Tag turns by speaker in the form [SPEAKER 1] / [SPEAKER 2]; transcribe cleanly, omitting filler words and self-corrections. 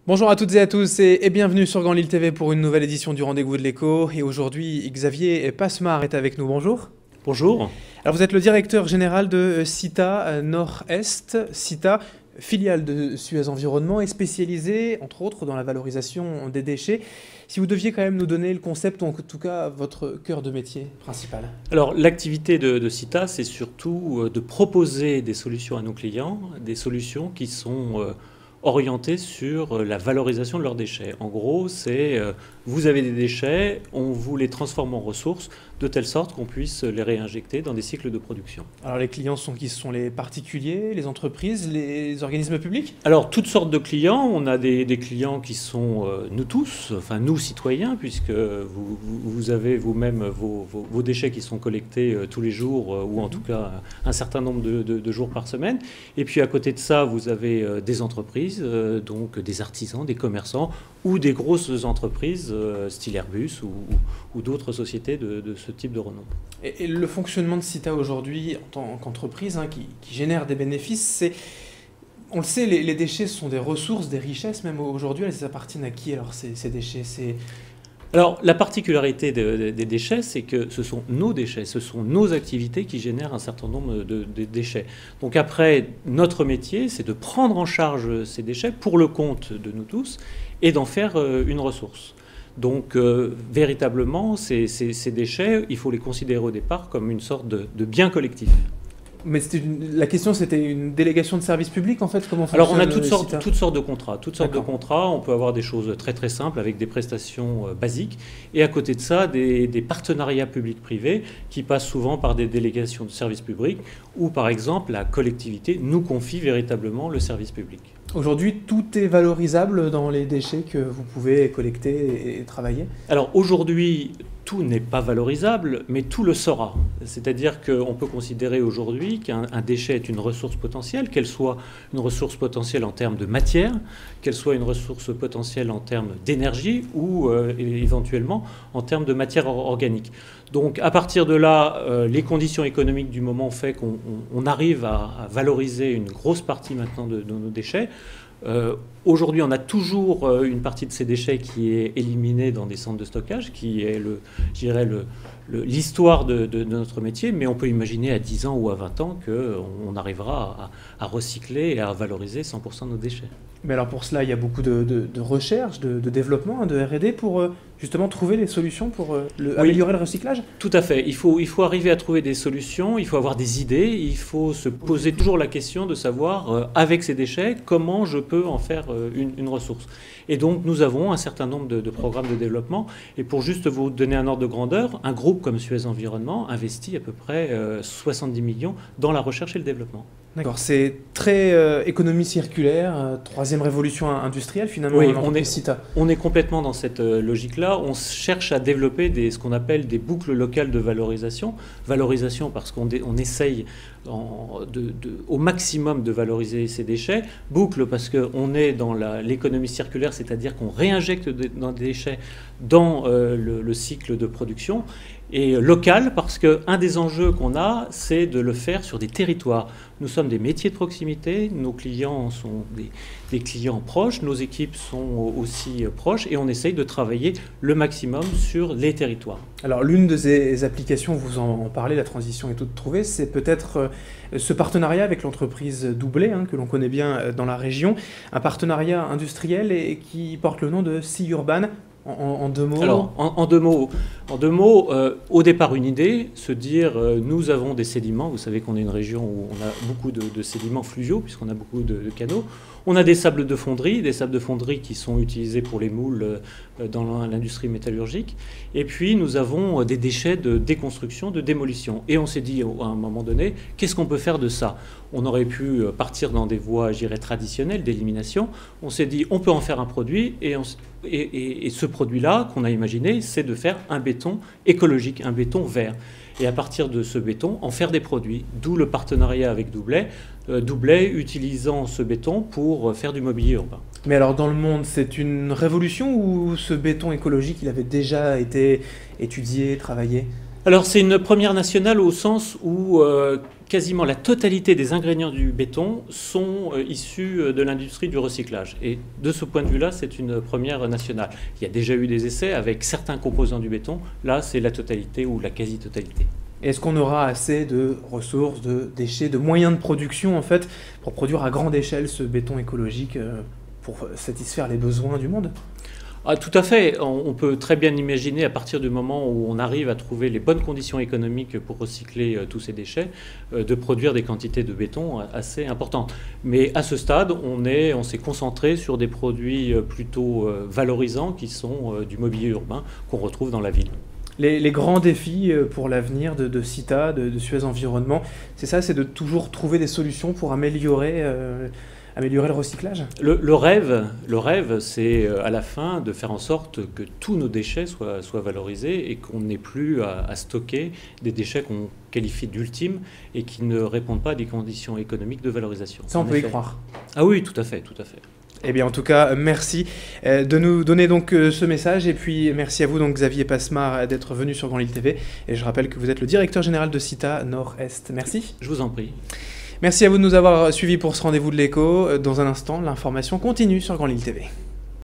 [SPEAKER 1] Bonjour à toutes et à tous et bienvenue sur Grand Lille TV pour une nouvelle édition du Rendez-vous de l'Écho. Et aujourd'hui, Xavier Passemard est avec nous. Bonjour.
[SPEAKER 2] Bonjour.
[SPEAKER 1] Alors vous êtes le directeur général de Cita Nord-Est. Cita, filiale de Suez Environnement, est spécialisée entre autres dans la valorisation des déchets. Si vous deviez quand même nous donner le concept, ou en tout cas votre cœur de métier principal.
[SPEAKER 2] Alors l'activité de Cita, c'est surtout de proposer des solutions à nos clients, des solutions qui sont orientées sur la valorisation de leurs déchets. En gros, c'est vous avez des déchets, on vous les transforme en ressources de telle sorte qu'on puisse les réinjecter dans des cycles de production.
[SPEAKER 1] Alors les clients sont qui? Ce sont les particuliers, les entreprises, les organismes publics?
[SPEAKER 2] Alors toutes sortes de clients, on a des clients qui sont nous tous, enfin nous citoyens, puisque vous avez vous-même vos déchets qui sont collectés tous les jours, ou en tout cas un certain nombre de jours par semaine. Et puis à côté de ça, vous avez des entreprises, donc des artisans, des commerçants, ou des grosses entreprises, style Airbus ou d'autres sociétés de ce type de renom.
[SPEAKER 1] Et le fonctionnement de Cita aujourd'hui en tant qu'entreprise qui génère des bénéfices, c'est, on le sait, les déchets sont des ressources, des richesses même aujourd'hui. Elles appartiennent à qui alors ces déchets?
[SPEAKER 2] Alors la particularité des déchets, c'est que ce sont nos déchets, ce sont nos activités qui génèrent un certain nombre de déchets. Donc après, notre métier, c'est de prendre en charge ces déchets pour le compte de nous tous et d'en faire une ressource. Donc véritablement, ces déchets, il faut les considérer au départ comme une sorte de bien collectif.
[SPEAKER 1] Mais la question, c'était une délégation de service public, en fait? Comment
[SPEAKER 2] Alors on a
[SPEAKER 1] fonctionne
[SPEAKER 2] toutes sortes de contrats. On peut avoir des choses très très simples avec des prestations basiques. Et à côté de ça, des partenariats publics-privés qui passent souvent par des délégations de service public où par exemple la collectivité nous confie véritablement le service public.
[SPEAKER 1] Aujourd'hui, tout est valorisable dans les déchets que vous pouvez collecter et travailler?
[SPEAKER 2] Alors aujourd'hui, tout n'est pas valorisable, mais tout le sera. C'est-à-dire qu'on peut considérer aujourd'hui qu'un déchet est une ressource potentielle, qu'elle soit une ressource potentielle en termes de matière, qu'elle soit une ressource potentielle en termes d'énergie ou éventuellement en termes de matière organique. Donc à partir de là, les conditions économiques du moment font qu'on arrive à valoriser une grosse partie maintenant de nos déchets. Aujourd'hui, on a toujours une partie de ces déchets qui est éliminée dans des centres de stockage, qui est, l'histoire de notre métier, mais on peut imaginer à 10 ans ou à 20 ans qu'on arrivera à recycler et à valoriser 100% de nos déchets.
[SPEAKER 1] Mais alors pour cela, il y a beaucoup de recherche, de développement, de R&D pour justement trouver les solutions pour améliorer le recyclage?
[SPEAKER 2] Tout à fait. Il faut arriver à trouver des solutions, il faut avoir des idées, il faut se poser toujours la question de savoir, avec ces déchets, comment je peux en faire une ressource. Et donc nous avons un certain nombre de programmes de développement. Et pour juste vous donner un ordre de grandeur, un groupe comme Suez Environnement investit à peu près 70 millions dans la recherche et le développement.
[SPEAKER 1] D'accord, c'est très économie circulaire, troisième révolution industrielle finalement.
[SPEAKER 2] Oui, on est complètement dans cette logique-là. On cherche à développer ce qu'on appelle des boucles locales de valorisation. Valorisation parce qu'on essaye au maximum de valoriser ces déchets. Boucle parce qu'on est dans l'économie circulaire, c'est-à-dire qu'on réinjecte des déchets dans le cycle de production. Et local, parce qu'un des enjeux qu'on a, c'est de le faire sur des territoires. Nous sommes des métiers de proximité, nos clients sont des clients proches, nos équipes sont aussi proches, et on essaye de travailler le maximum sur les territoires.
[SPEAKER 1] Alors l'une de ces applications, vous en parlez, la transition est toute trouvée, c'est peut-être ce partenariat avec l'entreprise Doublet, que l'on connaît bien dans la région, un partenariat industriel et qui porte le nom de Sea-Urban. En deux mots?
[SPEAKER 2] Alors, en deux mots, au départ une idée, se dire nous avons des sédiments, vous savez qu'on est une région où on a beaucoup de sédiments fluviaux puisqu'on a beaucoup de canaux. On a des sables de fonderie qui sont utilisés pour les moules dans l'industrie métallurgique. Et puis nous avons des déchets de déconstruction, de démolition. Et on s'est dit à un moment donné, qu'est-ce qu'on peut faire de ça? On aurait pu partir dans des voies, je dirais, traditionnelles d'élimination. On s'est dit, on peut en faire un produit et ce produit-là qu'on a imaginé, c'est de faire un béton écologique, un béton vert. Et à partir de ce béton, en faire des produits. D'où le partenariat avec Doublet. Doublet utilisant ce béton pour faire du mobilier urbain.
[SPEAKER 1] Mais alors dans le monde, c'est une révolution ou ce béton écologique, il avait déjà été étudié, travaillé?
[SPEAKER 2] Alors c'est une première nationale au sens où quasiment la totalité des ingrédients du béton sont issus de l'industrie du recyclage. Et de ce point de vue-là, c'est une première nationale. Il y a déjà eu des essais avec certains composants du béton. Là, c'est la totalité ou la quasi-totalité.
[SPEAKER 1] Est-ce qu'on aura assez de ressources, de déchets, de moyens de production en fait, pour produire à grande échelle ce béton écologique pour satisfaire les besoins du monde ?
[SPEAKER 2] Ah, tout à fait. On peut très bien imaginer, à partir du moment où on arrive à trouver les bonnes conditions économiques pour recycler tous ces déchets, de produire des quantités de béton assez importantes. Mais à ce stade, on s'est concentré sur des produits plutôt valorisants qui sont du mobilier urbain qu'on retrouve dans la ville.
[SPEAKER 1] Les grands défis pour l'avenir de Cita, de Suez Environnement, c'est ça, c'est de toujours trouver des solutions pour améliorer le recyclage ?
[SPEAKER 2] Le rêve, c'est à la fin de faire en sorte que tous nos déchets soient valorisés et qu'on n'ait plus à stocker des déchets qu'on qualifie d'ultimes et qui ne répondent pas à des conditions économiques de valorisation.
[SPEAKER 1] Ça, on peut y croire.
[SPEAKER 2] Ah oui, tout à fait, tout à fait.
[SPEAKER 1] Eh bien, en tout cas, merci de nous donner donc ce message. Et puis, merci à vous, donc, Xavier Passemard, d'être venu sur Grand Lille TV. Et je rappelle que vous êtes le directeur général de Cita Nord-Est. Merci.
[SPEAKER 2] Je vous en prie.
[SPEAKER 1] Merci à vous de nous avoir suivis pour ce rendez-vous de l'écho. Dans un instant, l'information continue sur Grand Lille TV.